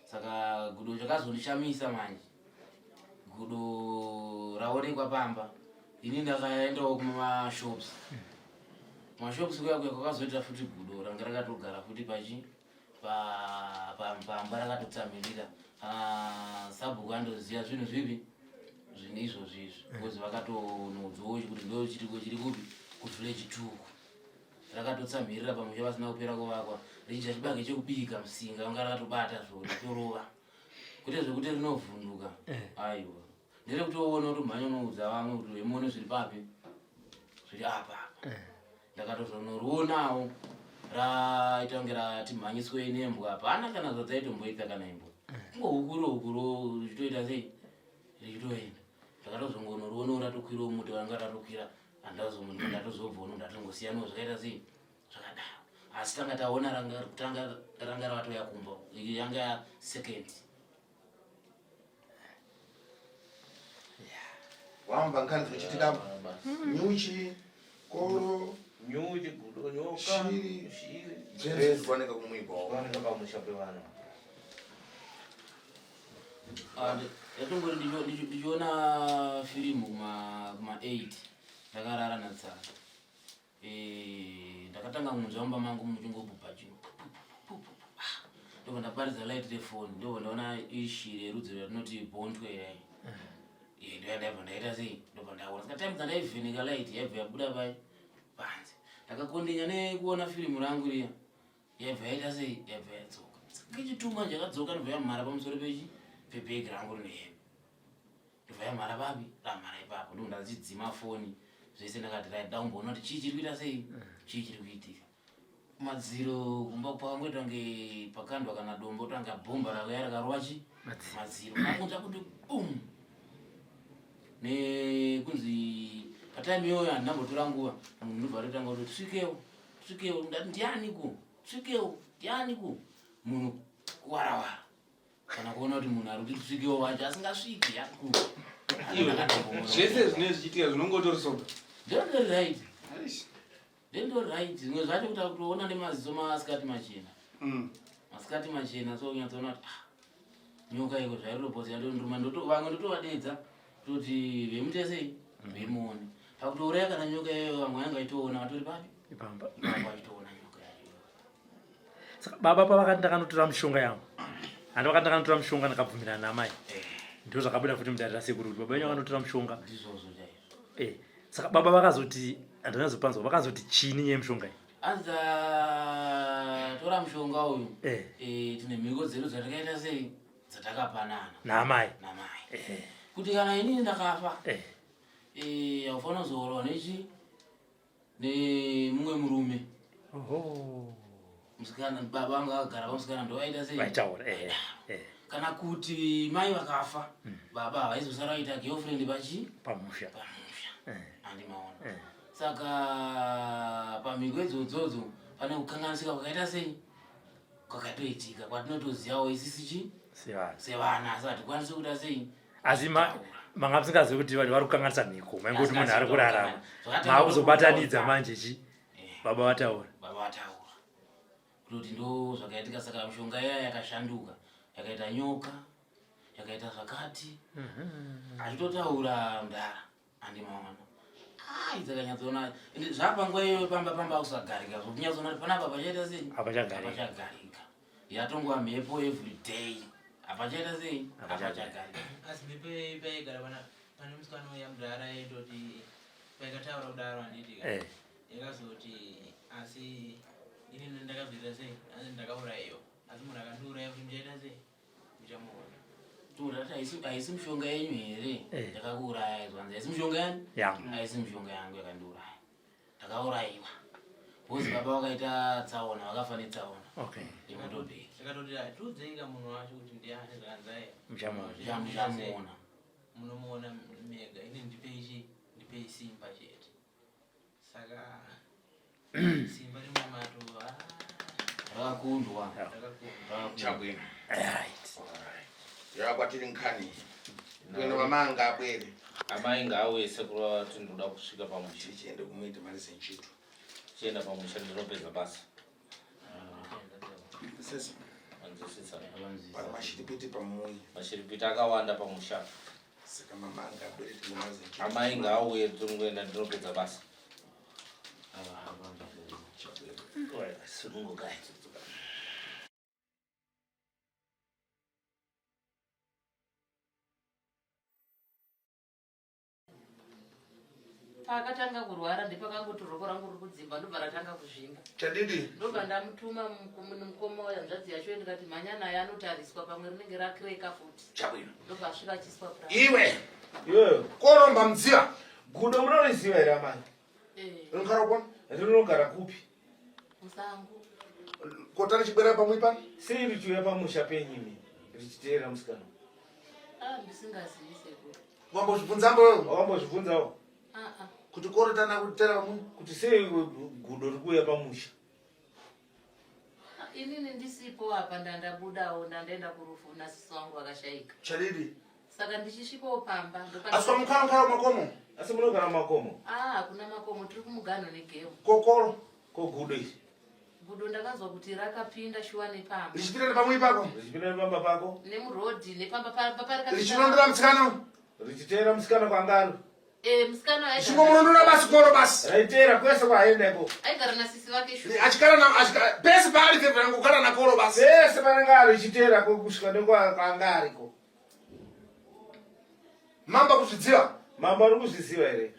saka gudo chakazondishamisa manje gudo raonekwa pamba ini ndakaendawo kumashops kuya kwakazoita futi gudo ranga rakatogara futi pamba rakatotsamirira sabhuku andoziya zvinhu zvipi zvine izvozvizvi because vakatonoudzawo kuti ndo chitiko chiri kupi kuvhileji 2 rakatotsamirira pamusha pasina kupera kuvakwa richiita chibage chekubika musinga vanga rakatobata zvona torova kuti zvekuti rinovhunduka aiwa ndere kutoona kuti mhanya unoudza vamwe kuti vemuone zviri papi zviri apa ndakatozonoronawo raita kunge rati mhanyiswei nembwa hapana kana zvadzaitomboita kana imbwa kungohukuro zvichitoita sei richitoenda ndakatozongonoroona uratokwirawo muti vanga ratokwira handazomunhu ndatozobva ndatongosiyanawo zvakaita sei zvakadaro asi tanga taona ranga ravatoya kumba yanga second wamba nkhani zvichitikamo nyuchi koro nyuchi gudo nyoka shiri shiri zvaneka kumwiba vanenge pamusha pevana yatongori ndichiona firimu kuma8 ndakarara natsara ndakatanga munzvamba mangu muchingobhubha chino ndobva ndaparidza light refoni ndobva ndaona ishiri yerudzi rwatinoti bondwe yai ndoyandabva ndaita sei ndobva ndaona saka time dzandaivhenika light yaibva yabuda pai panze ndakakondenya nekuona firimu rangu riya yaibva yaita sei yaibva yadzoka ngechituma ndakadzoka ndobva yamhara pamusoro pebhegi rangu rinohema ndobva yamhara papi ramhara ipapo ndo ndachidzima foni zvese ndakati rai ndaumboona kuti chii chiri kuita sei chii chiri kuitika madziro kumba pakangoita kunge pakandwa kana dombo tanga bhomba rakaya rakarova chi madziro akunza kuti bum nekunzi patime iyoyo handinambotora nguva munhu ndobva atotanga kuti svikewo ndati ndianiko svikewo ndianiko munhu kuwarawara kana kuona kuti munhu ari kuti svikewo wacho asingasviki zvese zvine zvichiitika zvinongotori soga ndendoright zvimwe zvacho kuti akutoona nemaziso masikati machena masikati machena so unyatsoona kuti nyoka iko zvairoposia ndondoruma vamwe ndotovadedza kuti vemutesei vemuone pakutouraya kana nyoka iyoyo vamwe vanga vaitoona vatori papi ipamba vaitoona nyoka yayo saka baba pavakati ndakanotora mushonga yangu handi vakati ndakanotora mushonga ndakabvumirana namai ndo zvakabuda futi mudarira sekuru kuti baba wenyu akanotora mushonga ndizvozvo chaizvo saka baba vakazoti handinazopanzwa vakazoti chini nyaya mushonga anza tora mushonga uyu tine mhiko dzedu dzatakaita sei dzatakapanana namai kuti kana inini ndakafa haufanira kuzoorwa nechi nemumwe murume musikana baba vangu akagara pamusikana ndo vaita sei vaitaura kana kuti mai vakafa baba havaizosara vaita girlfriend pamusha handimaona saka pamhiko idzodzo pane kukanganisika kwakaita sei kwakatoitika kwatinotozivawo isisi chi sevana asi hatikwanisi kuita sei asi manga musingazivi kuti vari kukanganisa mhiko mainge kuti munhu ari kurarama maakuzobatanidza manje chi baba vataura kuti ndo zvakaitika saka mishonga iya yakashanduka yakaita nyoka yakaita zvakati achitotaura mudara handimaona dzakanyatsoona zvapanguva iyoyo pamba kusagarika zvokunyatsoona kuti panapa pachaita sei apachagarika yatongova mhepo everyday apachaita sei apachagarika asi mhepo paigara pane musikana yamudara yaitoti paikataura kudaro handiitika yakazoti asi inini ndakabvisa sei asi ndakaurayiwa asi munhu akandiuraya kuti muchaita sei muchamuona turati haisi mishonga yenyu here ndakakuuraya zvanzi haisi mishonga yani haisi mishonga yangu yakandiuraya ndakaurayiwa bhozi baba vakaita tsaona vakafa netsaona imotobheki akatoti tiudzeika munhu wacho kuti ndiani zvakanzaya muchamuona munomuona mega ini ndipei simba chete saka simba rimwe mato rakakundwa chabwino yakwatiri nkhani kweno mamanga abwere amai ngaauye sekuru kuti ndoda kusvika pamusha tichiende kumuita mari senchito chienda pamusha ndinopedza basa sesi para mashiripiti pamuyi mashiripiti akawanda pamusha saka mamanga abwere tine mari senchito amai ngaauye tingoenda ndinopedza basa chabwino sunungukai Pakatanga kurwara ndipakangoti roko rangu riri kudzimba ndobva ratanga kuzvimba. Chadidi? Ndobva ndamutuma mukoma wayanzvadzi yacho ndikati manyana aya anotariswa pamwe rinenge rakreka futi. Chabwino. Ndobva asvika achiswa pura. Iwe koromba mudziva Gudo munoriziva here amai? rinogara kupona Rinogara kupi? Musango. Kota richibwera pamwe pano Sei richiuya pamusha penyu imi richiteera musikana? Ndisingazivi sekuru. wambozvibvunzambo wewe Wambozvibvunzawo? kuti korotana kutera pamwe Kuti sei gudo rikuuya pamusha? Inini ndisipo apa ndandabudawo ndandaenda kurufu nasisi wangu wakashayika. Chadidi? Saka ndichisvikawo pamba aswa mukhala makomo Asi munogara makomo? kuna makomo tiri kumugano negemu. Kokoro kogudo isi? Gudo ndakanzwa kuti rakapinda shuwa nepamba. Richipinda pamwe pako? Richipinda nepamba pako? Nemurodhi nepamba pari richinondera musikana? Richiteera musikana kwangano? Musikana aigara. Chingomurondora basi koro basi. Raiteera kwese kwaendepo. Aigara nasisi wake shuwa. Achikara pese paari fevera ngokara na koro basi. Pese panenge ari richiteera kusvika nekwangariko. Mamba kuzvidziva? Mamba ari kuzviziva here?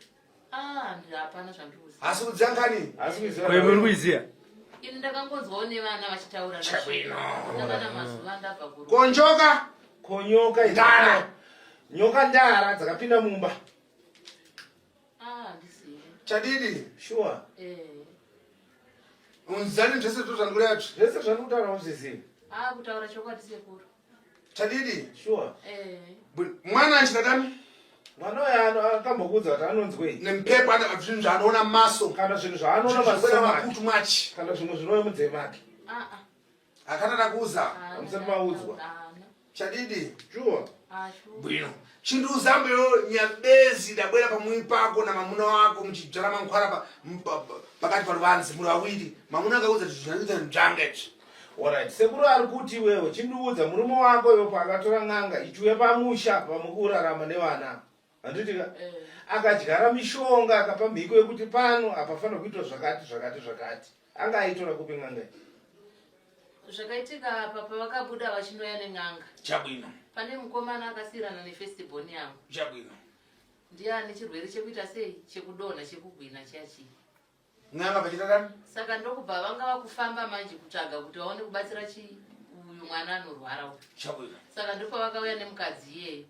Hapana zvandikuziva. Asi kudziva nkani? Asi kuziva. Kwewe uri kuiziva? Ini ndakangonzwawo nevana vachitaura Chabwino. ndakana mazuva ndabva kurufu. Konjoka? Konyoka ndara. Nyoka ndara dzakapinda mumba. Ndisiye. Chadidi? Sure. Unzani zvese zvandikuri yacho? Zvese zvandikutaura uzviziva. Kutaura chokwadi sekuru. Chadidi? Sure. Mwana anchidadani? Mwana uyo akambokudza kuti anonzwei? Nempepa zvinhu zvaanoona maso. Kana zvinhu zvaanoona maso makutu mwachi. Kana zvimwe zvinouya munzeve make. Akatada kuuza. Hamusati maudzwa. Chadidi? Sure. Bwino. Chinduzambeyo nyabezi dabwera pamwe pako na mamuna wako muchidzara mankhwara pakati paruvanzi muri vaviri. Mamuna akaudza kuti zvinoita nzvangechi. Alright, sekuru ari kuti wewe chindiudza murume wako iwo paakatora n'anga ichiuya pamusha pamukurarama nevana. Handitika? Akadyara mishonga akapa mhiko yekuti pano apafanira kuitwa zvakati. Anga aitora kupi n'anga iyi? Zvakaitika apa pavakabuda vachinoya nen'anga. Chabwino. Pane mukomana akasirana nefestibhoni yangu. Chabwino. Ndiye ane chirwere chekuita sei chekudonha chekugwina chiachi. N'anga vachitadani? Saka ndokubva vanga vakufamba manje kutsvaga kuti vaone kubatsira uyu mwana anorwara. Chabwino. Saka ndipo vakauya nemukadzi iyeyo.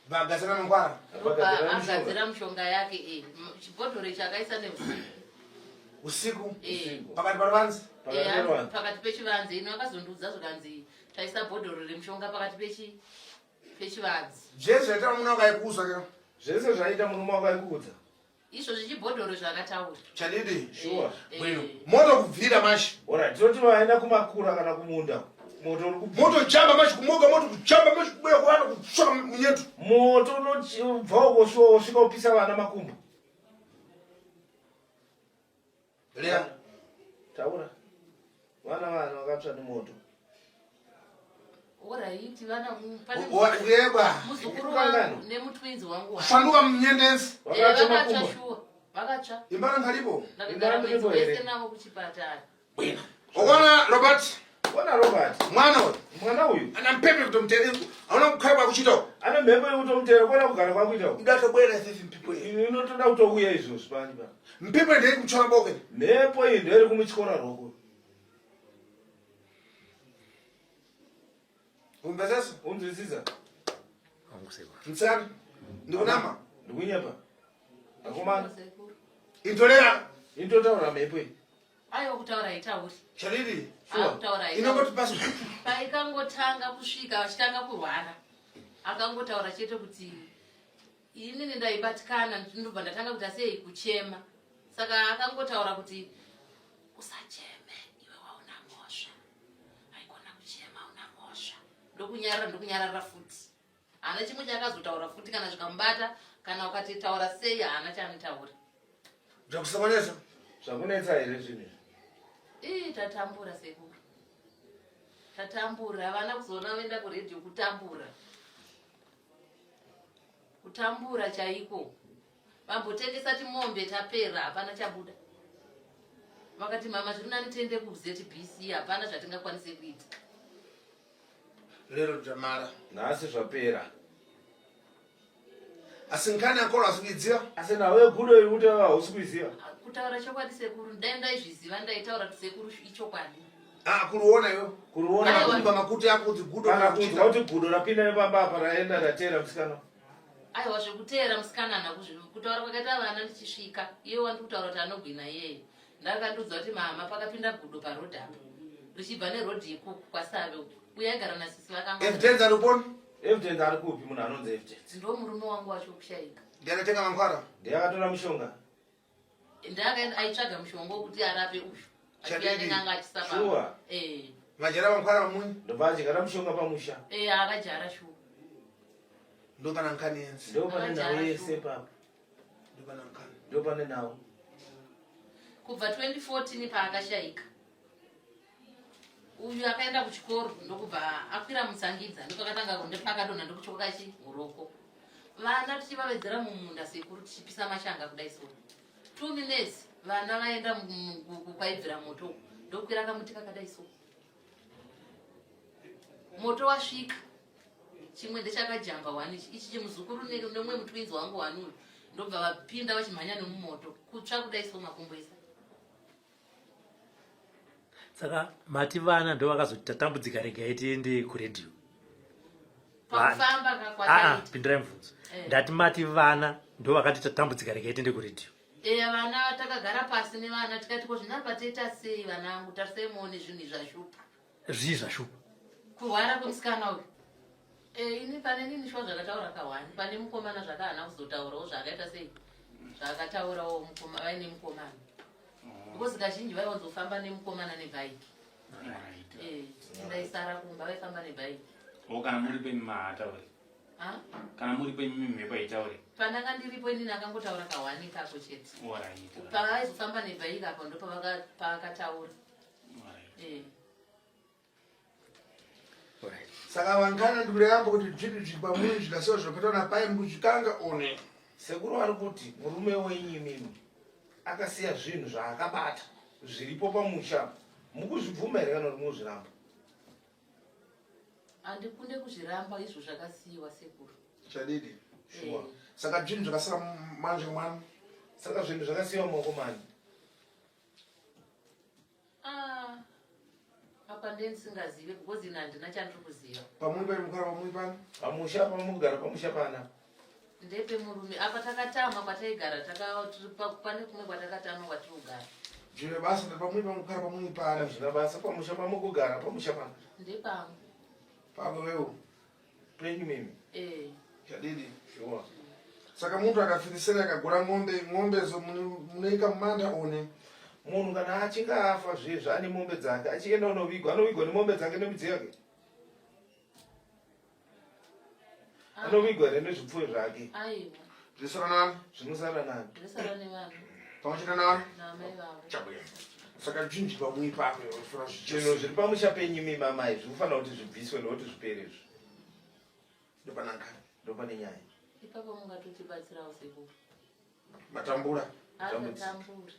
Bagadzira mankhwara? Ndobva agadzira mushonga yake chibhodhoro chakaisa usiku pakati paruvanzi? Pakati pechivanze. Ino akazondiudza zvakanzi taisa bhodhoro remushonga pakati pechivanze. Zvese zvaita murume wako aikuudza kero? Zvese zvaita murume wako aikuudza? Izvozvi chibhodhoro zvakataura. Chadidi? Sure. Bwino. Moto kubvira mashi. Alright, tinoti vaenda kumakura kana kumunda. Moto uri kubvira. Moto jamba mashi kumoga moto kujamba mashi kubuya kuvana kutsvaka munyeto. Moto unobva wosvika upisa vana makumbo. Lea. Taura. Vana vakatsva nemoto. Alright, vana Yeba. muzukuru wangu nemutwinzi wangu. Kufanduka munyendenzi. Vakatsva shuwa. Vakatsva. Imbara ngalipo. Ndakagara mwedzi wese navo kuchipatara. Bwino. Ukona Robert? Ona Robert. Mwana uyu ana mpepe kutomutera. Hauna kukhaiba kuchita. Ana mhepo yekutomutera kona kugara kwakuita. Ndatobwera ife mpepo iyi. Inotoda kutouya izvozvi pani pa. Mpepo ndiri kuchora boke. Mhepo iyi ndiri kumuchikora roko. Umbezesa? Unzwisisa? Mtsana. Ndikunama. Ndikunyapa. Akomana. Intolera. Intotaura mhepo iyi. Aiwa kutaura itauri. Chadidi? Kutaura inongoti pasi. Paikangotanga kusvika vachitanga kurwara. Akangotaura chete kuti inini ndaibatikana ndobva ndatanga kuita sei kuchema. Saka akangotaura kuti usacheme iwe wauna mhosva. Haikona kuchema una mhosva. Ndokunyarara futi. Hana chimwe chakazotaura futi kana zvikamubata kana ukati taura sei hana chaanotaura. Zvakusokonesa? Zvakunetsa here zvinhu? Tatambura sekuru. Tatambura havana kuzoona voenda kuredhiyo kutambura. Kutambura chaiko. Vambotengesa timombe tapera hapana chabuda. Vakati mama zviri nani tiende kuZBC hapana zvatingakwanise kuita. Lero tamara. Nhasi zvapera. asinkani akolo asikuidziwa asi nawe gudo iri kuti hausikuiziva kutaura chokwadi sekuru dai ndaizviziva ndaitaura kuti sekuru ichokwadi kuruona iyo kuruona kumba makuti ako kuti gudo kana kunzwa kuti gudo rapinda nepamba apa raenda ratera musikana aiwa zvekuteera musikanana kutaura kwakaita vana ndichisvika iye wandi kutaura kuti anogwina iyeye ndakandiudza kuti mama pakapinda gudo parodhi apo richibva nerodhi ikuku kwasave uye aigara nasisi evidence ariponi evidence ari kupi munhu anonzi evidence ndo murume wangu wacho kushaika ndianatenga mankwara ndiyakatora mushonga ndakaenda aitsvaga mushonga wokuti arape uyu achiyanenganga achisapa Sure. majera mankwara pamuni ndobva achigara mushonga pamusha akajara shuwa ndo pana nkani yenzi ndo pane nawo yese papa ndo pana nkani ndo pane nawo kubva 2014 paakashaika uyu akaenda kuchikoro ndokubva akwira mutsangidza ndopakatanga ndopakadonha ndokuchoka chihuroko vana tichivavedzera mumunda sekuru tichipisa mashanga kudai so 2 minutes vana vaenda kwaibvira moto ndokwira kamuti kakadai so moto wasvika chimwe ndechakajamba 1 ichi chimuzukuru nemumwe mutwinzi wangu 1 uyu ndobva vapinda vachimhanya nemumoto kutsva kudai so makumbo esa saka mati vana ndo vakazoti tatambudzika regai tiende kuredhiyo pakufamba kakwataa pindirai mubvunzo ndati mati vana ndo vakati tatambudzika regai tiende kuredhiyo vana takagara pasi nevana tikati ko zvinapa toita sei vana angu tarisai muone zvinhu zvashupa zvii zvashupa kurwara kwemusikana uyu ini pane nini shuwa zvakataura ka1 pane mukomana zvakaana kuzotaurawo zvakaita sei zvakataurawo vaine mukomana because kazhinji vaiwanzofamba nemukomana nebhaiki ndaisara kumba vaifamba nebhaiki kana muri pemimahataure kana muri pemimhepo aitaure pandanga ndiripo inini akangotaura ka1 kako chete pavaizofamba nebhaiki apo ndo pavakataura saka vankana ndikureyamba kuti zviri zvipamuni zvikasiwa zvinopetana pai mukuzvikanga one sekuru ari kuti murume wenyimimi akasiya zvinhu zvaakabata zviripo pamusha mukuzvibvuma here kana kuti muzviramba handikunde kuzviramba izvo zvakasiyiwa sekuru chadidi shuwa saka zvinhu zvakasiya manje mwana saka zvinhu zvakasiyiwa maoko mani apa ndendisingazive because ina handina chandiri kuziva pamuni pari mukara pamuni pano pamusha pamugara pamusha pana ndepe murume apa takatama kwataigara pane kumwe kwatakatama kwatiri kugara zvine basa pamuni pamukara pamuni pano zvina basa pamusha pamukugara pamusha pana ndepamwe pako wewo penyu mimi chadidi shuwa saka muntu akafinisira akagura ng'ombezo munoika mumanda one munhu kana achinge afa zvezvo ane mombe dzake achienda unovigwa anovigwa nemombe dzake nemidziyo yake anovigwa here nezvipfuyo zvake aiwa zvisara nani zvinosara nani ndisara nevanhu pamwechete nani namai vavo chabwino saka zvinji pamui pako fura zvinhu zviri pamusha penyu mimamai zvinofanira kuti zvibviswe nokuti zvipere izvo ndopanangani ndopane nyaya ipapo mungatotibatsirawo sekuru matambura atotambura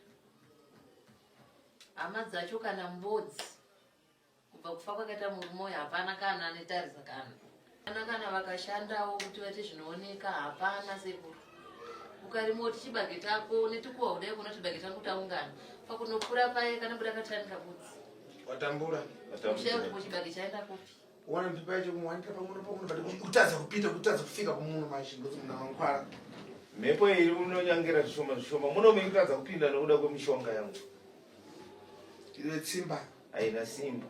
hama dzacho kana mbodzi kubva kufa kwakaita murume uyu hapana kana anetarisa kana vakashandawo kuti vaite zvinooneka hapana sekuru ukarimoti chibage tako netikuwa kudai kuno chibage tangu taungana pakunokura paye kana buda katanika budzi watambura ushauripo chibage chaenda kupi wana mpipa yacho kumwanika pamuno pati kutadza kupita kutadza kufika kumuno machi ndozi muna mankwara mhepo iri unonyangira zvishoma zvishoma munomei kutadza kupinda nokuda kwemishonga yangu ine tsimba haina simba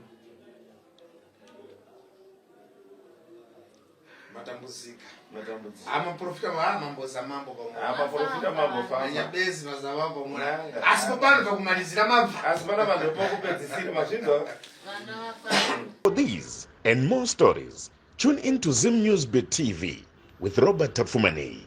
matambuzika amaprofita mamboza mambo amaprofita mambo panyabezi mazavambo mwana asi popano pakumalizira mabva asi pana vanhu vepokupedzisira mazvinzwa For these and more stories, tune in to Zim News Bit TV with Robert Tafumani.